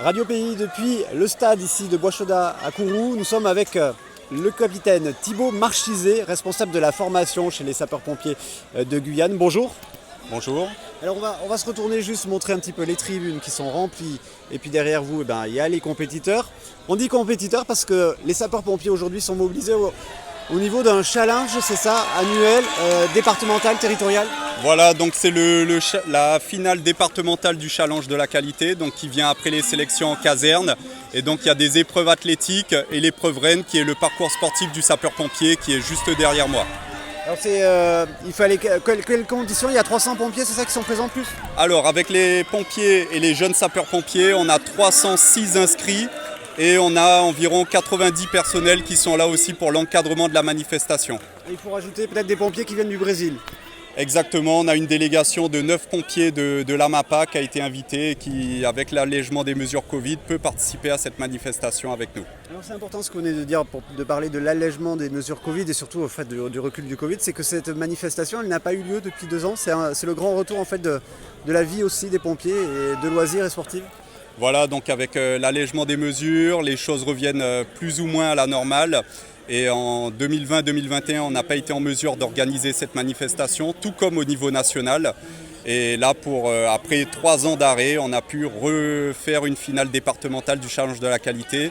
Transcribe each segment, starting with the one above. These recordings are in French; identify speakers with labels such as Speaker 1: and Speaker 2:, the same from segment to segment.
Speaker 1: Radio Pays depuis le stade ici de Bois-Chaudat à Kourou. Nous sommes avec le capitaine Thibaut Marchizet, responsable de la formation chez les sapeurs-pompiers de Guyane. Bonjour.
Speaker 2: Bonjour.
Speaker 1: Alors on va se retourner juste montrer un petit peu les tribunes qui sont remplies. Et puis derrière vous, il y a les compétiteurs. On dit compétiteurs parce que les sapeurs-pompiers aujourd'hui sont mobilisés au niveau d'un challenge, c'est ça, annuel, départemental, territorial.
Speaker 2: Voilà, donc c'est la finale départementale du challenge de la qualité, donc qui vient après les sélections en caserne. Et donc il y a des épreuves athlétiques et l'épreuve reine qui est le parcours sportif du sapeur-pompier qui est juste derrière moi.
Speaker 1: Alors il fallait quelles conditions? Il y a 300 pompiers, c'est ça qui sont présents en plus?
Speaker 2: Alors avec les pompiers et les jeunes sapeurs-pompiers, on a 306 inscrits. Et on a environ 90 personnels qui sont là aussi pour l'encadrement de la manifestation.
Speaker 1: Et il faut rajouter peut-être des pompiers qui viennent du Brésil.
Speaker 2: Exactement, on a une délégation de 9 pompiers de l'AMAPA qui a été invitée et qui, avec l'allègement des mesures Covid, peut participer à cette manifestation avec nous.
Speaker 1: Alors c'est important ce que vous venez de dire, de parler de l'allègement des mesures Covid et surtout au fait du recul du Covid, c'est que cette manifestation elle n'a pas eu lieu depuis 2 ans. C'est le grand retour en fait de la vie aussi des pompiers et de loisirs et sportifs.
Speaker 2: Voilà, donc avec l'allègement des mesures, les choses reviennent plus ou moins à la normale. Et en 2020-2021, on n'a pas été en mesure d'organiser cette manifestation, tout comme au niveau national. Et là, après 3 ans d'arrêt, on a pu refaire une finale départementale du challenge de la qualité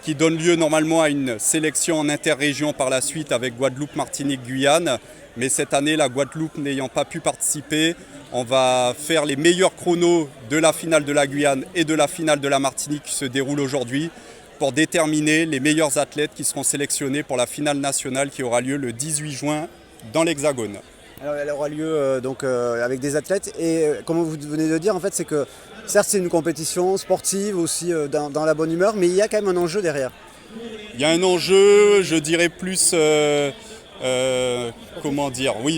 Speaker 2: qui donne lieu normalement à une sélection en interrégion par la suite avec Guadeloupe, Martinique, Guyane. Mais cette année, la Guadeloupe n'ayant pas pu participer, on va faire les meilleurs chronos de la finale de la Guyane et de la finale de la Martinique qui se déroule aujourd'hui pour déterminer les meilleurs athlètes qui seront sélectionnés pour la finale nationale qui aura lieu le 18 juin dans l'Hexagone.
Speaker 1: Alors elle aura lieu avec des athlètes et comme vous venez de dire, en fait, c'est que certes c'est une compétition sportive aussi dans la bonne humeur, mais il y a quand même un enjeu derrière.
Speaker 2: Il y a un enjeu, je dirais plus...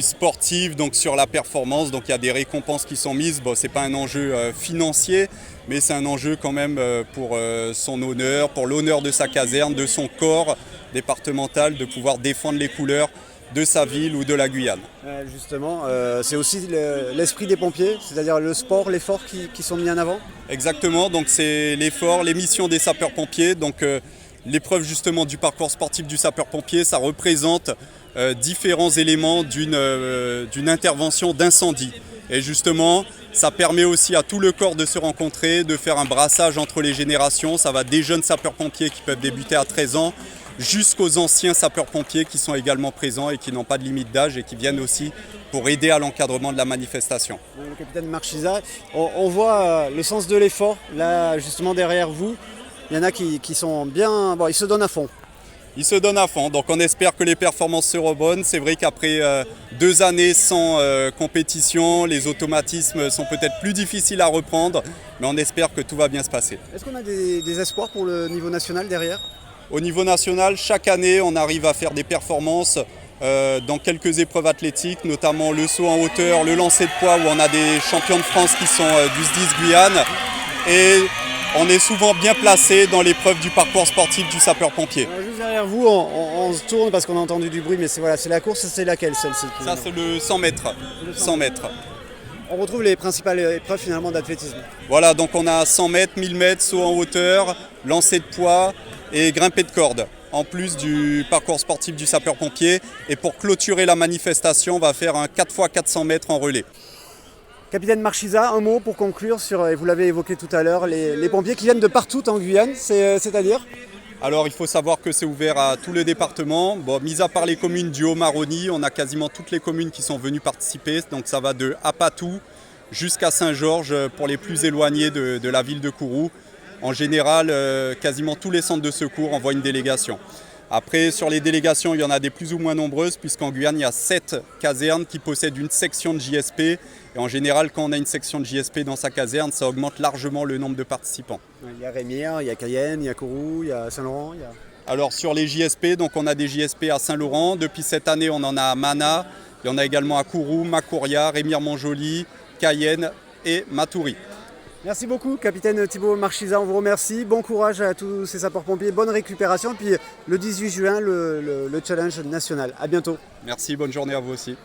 Speaker 2: sportive, donc sur la performance, donc il y a des récompenses qui sont mises. Bon, c'est pas un enjeu financier, mais c'est un enjeu quand même pour son honneur, pour l'honneur de sa caserne, de son corps départemental, de pouvoir défendre les couleurs de sa ville ou de la Guyane.
Speaker 1: Justement, c'est aussi l'esprit des pompiers, c'est-à-dire le sport, l'effort qui sont mis en avant.
Speaker 2: Exactement, donc c'est l'effort, les missions des sapeurs-pompiers. Donc l'épreuve justement du parcours sportif du sapeur-pompier, ça représente différents éléments d'une intervention d'incendie. Et justement, ça permet aussi à tout le corps de se rencontrer, de faire un brassage entre les générations. Ça va des jeunes sapeurs-pompiers qui peuvent débuter à 13 ans jusqu'aux anciens sapeurs-pompiers qui sont également présents et qui n'ont pas de limite d'âge et qui viennent aussi pour aider à l'encadrement de la manifestation.
Speaker 1: Le capitaine Marchizet, on voit le sens de l'effort, là justement derrière vous. Il y en a qui sont bien, ils se donnent à fond.
Speaker 2: Ils se donnent à fond, donc on espère que les performances seront bonnes. C'est vrai qu'après 2 années sans compétition, les automatismes sont peut-être plus difficiles à reprendre, mais on espère que tout va bien se passer.
Speaker 1: Est-ce qu'on a des espoirs pour le niveau national derrière?
Speaker 2: Au niveau national, chaque année, on arrive à faire des performances dans quelques épreuves athlétiques, notamment le saut en hauteur, le lancer de poids, où on a des champions de France qui sont du SDIS Guyane. Et on est souvent bien placé dans l'épreuve du parcours sportif du sapeur-pompier.
Speaker 1: Juste derrière vous, on se tourne parce qu'on a entendu du bruit, mais c'est la course, c'est laquelle celle-ci?
Speaker 2: Ça, c'est le 100 mètres. 100 mètres.
Speaker 1: On retrouve les principales épreuves finalement d'athlétisme.
Speaker 2: Voilà, donc on a 100 mètres, 1000 mètres, saut en hauteur, lancer de poids et grimper de corde, en plus du parcours sportif du sapeur-pompier. Et pour clôturer la manifestation, on va faire un 4x400 mètres en relais.
Speaker 1: Capitaine Marchizet, un mot pour conclure sur, et vous l'avez évoqué tout à l'heure, les pompiers qui viennent de partout en Guyane, c'est-à-dire?
Speaker 2: Alors il faut savoir que c'est ouvert à tout le département. Bon, mis à part les communes du Haut-Maroni, on a quasiment toutes les communes qui sont venues participer. Donc ça va de Apatou jusqu'à Saint-Georges pour les plus éloignés de la ville de Kourou. En général, quasiment tous les centres de secours envoient une délégation. Après, sur les délégations, il y en a des plus ou moins nombreuses, puisqu'en Guyane, il y a 7 casernes qui possèdent une section de JSP. Et en général, quand on a une section de JSP dans sa caserne, ça augmente largement le nombre de participants.
Speaker 1: Il y a Rémire, il y a Cayenne, il y a Kourou, il y a Saint-Laurent.
Speaker 2: Alors sur les JSP, donc on a des JSP à Saint-Laurent. Depuis cette année, on en a à Mana. Il y en a également à Kourou, Makouria, Rémire-Montjoly, Cayenne et Matoury.
Speaker 1: Merci beaucoup, capitaine Thibaut Marchizet, on vous remercie. Bon courage à tous ces sapeurs-pompiers, bonne récupération. Et puis le 18 juin, le challenge national. À bientôt.
Speaker 2: Merci, bonne journée à vous aussi.